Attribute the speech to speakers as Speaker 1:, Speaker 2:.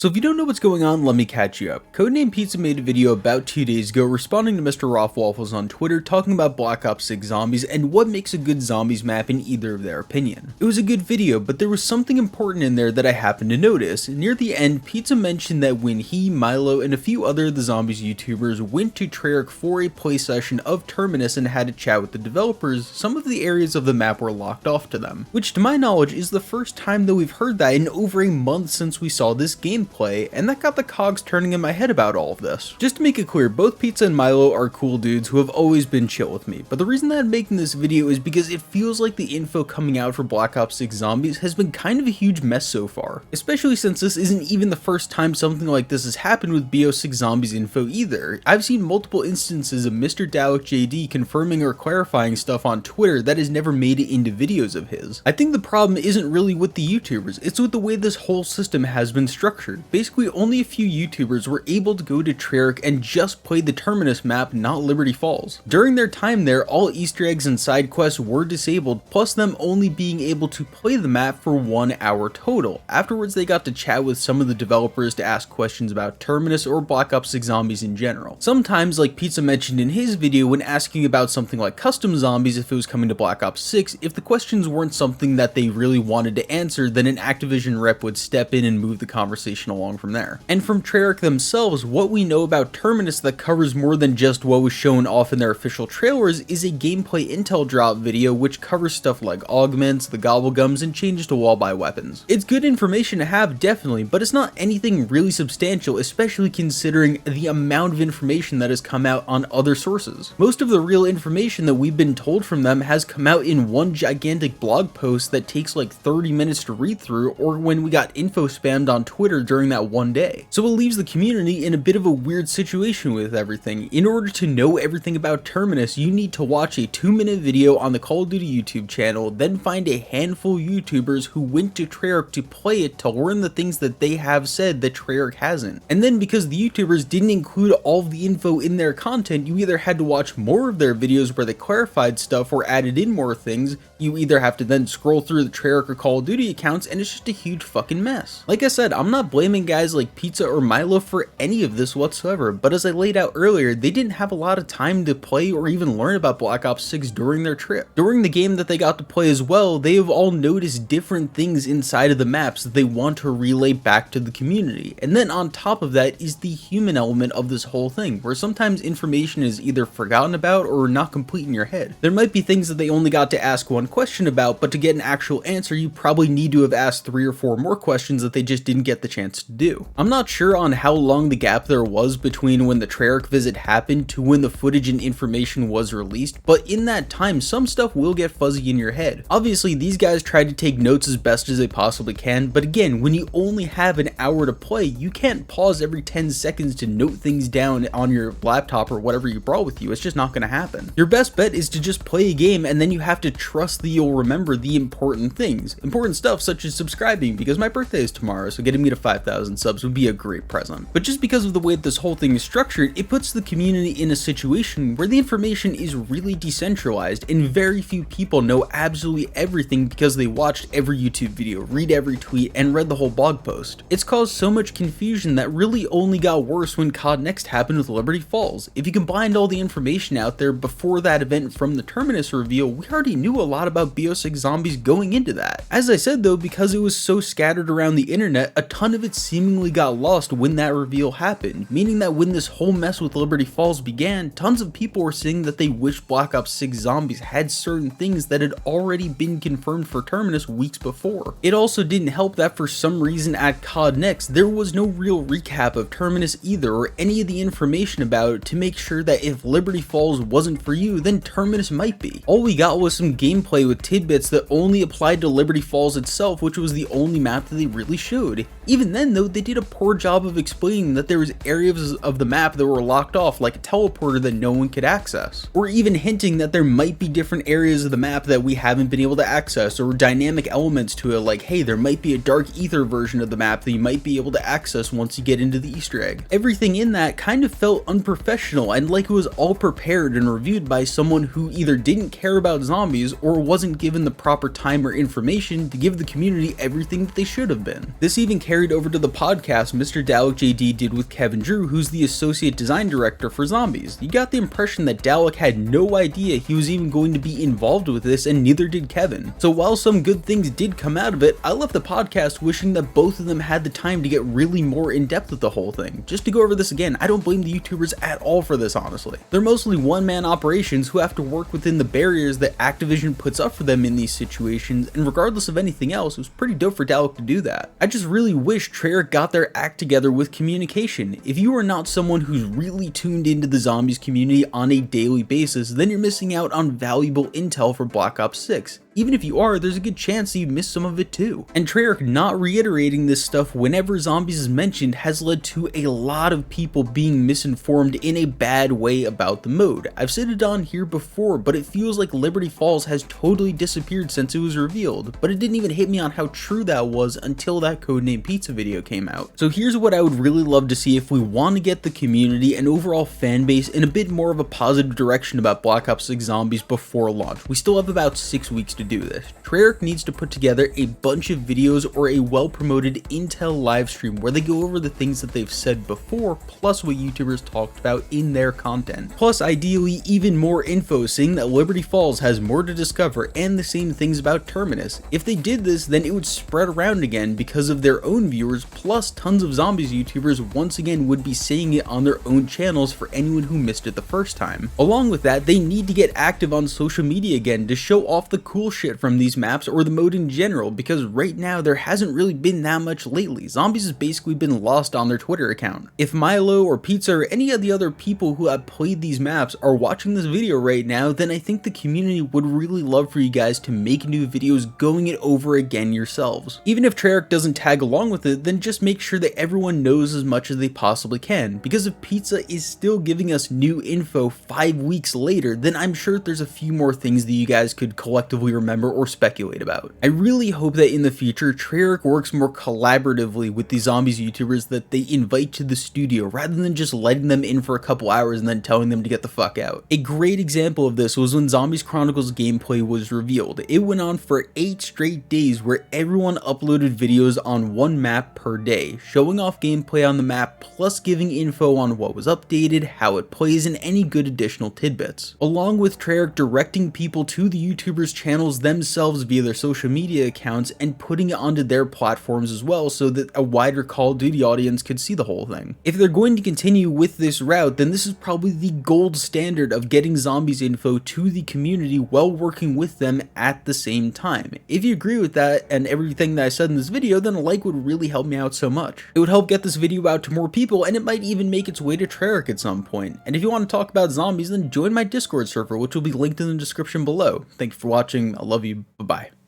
Speaker 1: So if you don't know what's going on, let me catch you up. Codename Pizza made a video about 2 days ago responding to Mr. Rothwaffles on Twitter talking about Black Ops 6 Zombies and what makes a good zombies map in either of their opinion. It was a good video, but there was something important in there that I happened to notice. Near the end, Pizza mentioned that when he, Milo, and a few other of the Zombies YouTubers went to Treyarch for a play session of Terminus and had a chat with the developers, some of the areas of the map were locked off to them. Which to my knowledge is the first time that we've heard that in over a month since we saw this gameplay, and that got the cogs turning in my head about all of this. Just to make it clear, both Pizza and Milo are cool dudes who have always been chill with me, but the reason that I'm making this video is because it feels like the info coming out for Black Ops 6 Zombies has been kind of a huge mess so far, especially since this isn't even the first time something like this has happened with BO6 Zombies info either. I've seen multiple instances of Mr. Dalek JD confirming or clarifying stuff on Twitter that has never made it into videos of his. I think the problem isn't really with the YouTubers, it's with the way this whole system has been structured. Basically, only a few YouTubers were able to go to Treyarch and just play the Terminus map, not Liberty Falls. During their time there, all Easter eggs and side quests were disabled, plus them only being able to play the map for 1 hour total. Afterwards, they got to chat with some of the developers to ask questions about Terminus or Black Ops 6 Zombies in general. Sometimes, like Pizza mentioned in his video when asking about something like custom zombies if it was coming to Black Ops 6, if the questions weren't something that they really wanted to answer, then an Activision rep would step in and move the conversation along from there. And from Treyarch themselves, what we know about Terminus that covers more than just what was shown off in their official trailers is a gameplay intel drop video which covers stuff like augments, the gobblegums, and changes to wall-buy weapons. It's good information to have, definitely, but it's not anything really substantial, especially considering the amount of information that has come out on other sources. Most of the real information that we've been told from them has come out in one gigantic blog post that takes like 30 minutes to read through, or when we got info spammed on Twitter during that one day. So it leaves the community in a bit of a weird situation with everything. In order to know everything about Terminus, you need to watch a 2-minute video on the Call of Duty YouTube channel, then find a handful of YouTubers who went to Treyarch to play it to learn the things that they have said that Treyarch hasn't. And then because the YouTubers didn't include all of the info in their content, you either had to watch more of their videos where they clarified stuff or added in more things. You either have to then scroll through the Treyarch or Call of Duty accounts, and it's just a huge fucking mess. Like I said, I'm not blaming guys like Pizza or Milo for any of this whatsoever, but as I laid out earlier, they didn't have a lot of time to play or even learn about Black Ops 6 during their trip. During the game that they got to play as well, they have all noticed different things inside of the maps that they want to relay back to the community. And then on top of that is the human element of this whole thing, where sometimes information is either forgotten about or not complete in your head. There might be things that they only got to ask one question about, but to get an actual answer, you probably need to have asked 3 or 4 more questions that they just didn't get the chance to do. I'm not sure on how long the gap there was between when the Treyarch visit happened to when the footage and information was released, but in that time, some stuff will get fuzzy in your head. Obviously, these guys try to take notes as best as they possibly can, but again, when you only have an hour to play, you can't pause every 10 seconds to note things down on your laptop or whatever you brought with you. It's just not going to happen. Your best bet is to just play a game, and then you have to trust that you'll remember the important things. Important stuff such as subscribing, because my birthday is tomorrow, so getting me to 5,000 subs would be a great present. But just because of the way this whole thing is structured, it puts the community in a situation where the information is really decentralized and very few people know absolutely everything because they watched every YouTube video, read every tweet, and read the whole blog post. It's caused so much confusion that really only got worse when COD Next happened with Liberty Falls. If you combined all the information out there before that event from the Terminus reveal, we already knew a lot about BO6 Zombies going into that. As I said though, because it was so scattered around the internet, a ton of it seemingly got lost when that reveal happened, meaning that when this whole mess with Liberty Falls began, tons of people were saying that they wish Black Ops 6 Zombies had certain things that had already been confirmed for Terminus weeks before. It also didn't help that for some reason at COD Next, there was no real recap of Terminus either or any of the information about it to make sure that if Liberty Falls wasn't for you, then Terminus might be. All we got was some gameplay with tidbits that only applied to Liberty Falls itself, which was the only map that they really showed. Even then though, they did a poor job of explaining that there was areas of the map that were locked off, like a teleporter that no one could access, or even hinting that there might be different areas of the map that we haven't been able to access, or dynamic elements to it, like hey, there might be a dark ether version of the map that you might be able to access once you get into the Easter egg. Everything in that kind of felt unprofessional and like it was all prepared and reviewed by someone who either didn't care about zombies or wasn't given the proper time or information to give the community everything that they should have been. This even carried over over to the podcast Mr. Dalek JD did with Kevin Drew, who's the associate design director for Zombies. You got the impression that Dalek had no idea he was even going to be involved with this, and neither did Kevin. So while some good things did come out of it, I left the podcast wishing that both of them had the time to get really more in depth with the whole thing. Just to go over this again, I don't blame the YouTubers at all for this, honestly. They're mostly one-man operations who have to work within the barriers that Activision puts up for them in these situations, and regardless of anything else, it was pretty dope for Dalek to do that. I just really wish Treyarch got their act together with communication. If you are not someone who's really tuned into the Zombies community on a daily basis, then you're missing out on valuable intel for Black Ops 6. Even if you are, there's a good chance that you missed some of it too. And Treyarch not reiterating this stuff whenever Zombies is mentioned has led to a lot of people being misinformed in a bad way about the mode. I've said it on here before, but it feels like Liberty Falls has totally disappeared since it was revealed, but it didn't even hit me on how true that was until that Codename Pizza video came out. So here's what I would really love to see if we want to get the community and overall fan base in a bit more of a positive direction about Black Ops 6 Zombies before launch. We still have about 6 weeks to do this. Treyarch needs to put together a bunch of videos or a well-promoted intel live stream where they go over the things that they've said before, plus what YouTubers talked about in their content. Plus, ideally, even more info saying that Liberty Falls has more to discover and the same things about Terminus. If they did this, then it would spread around again because of their own viewers, plus tons of Zombies YouTubers once again would be saying it on their own channels for anyone who missed it the first time. Along with that, they need to get active on social media again to show off the cool shit from these maps or the mode in general, because right now there hasn't really been that much lately. Zombies has basically been lost on their Twitter account. If Milo or Pizza or any of the other people who have played these maps are watching this video right now, then I think the community would really love for you guys to make new videos going it over again yourselves. Even if Treyarch doesn't tag along with it, then just make sure that everyone knows as much as they possibly can, because if Pizza is still giving us new info 5 weeks later, then I'm sure there's a few more things that you guys could collectively remember or speculate about. I really hope that in the future, Treyarch works more collaboratively with the Zombies YouTubers that they invite to the studio, rather than just letting them in for a couple hours and then telling them to get the fuck out. A great example of this was when Zombies Chronicles gameplay was revealed. It went on for 8 straight days where everyone uploaded videos on one map per day, showing off gameplay on the map, plus giving info on what was updated, how it plays, and any good additional tidbits. Along with Treyarch directing people to the YouTubers' channels themselves via their social media accounts and putting it onto their platforms as well so that a wider Call of Duty audience could see the whole thing. If they're going to continue with this route, then this is probably the gold standard of getting Zombies info to the community while working with them at the same time. If you agree with that and everything that I said in this video, then a like would really help me out so much. It would help get this video out to more people, and it might even make its way to Treyarch at some point. And if you want to talk about Zombies, then join my Discord server, which will be linked in the description below. Thank you for watching. I love you. Bye-bye.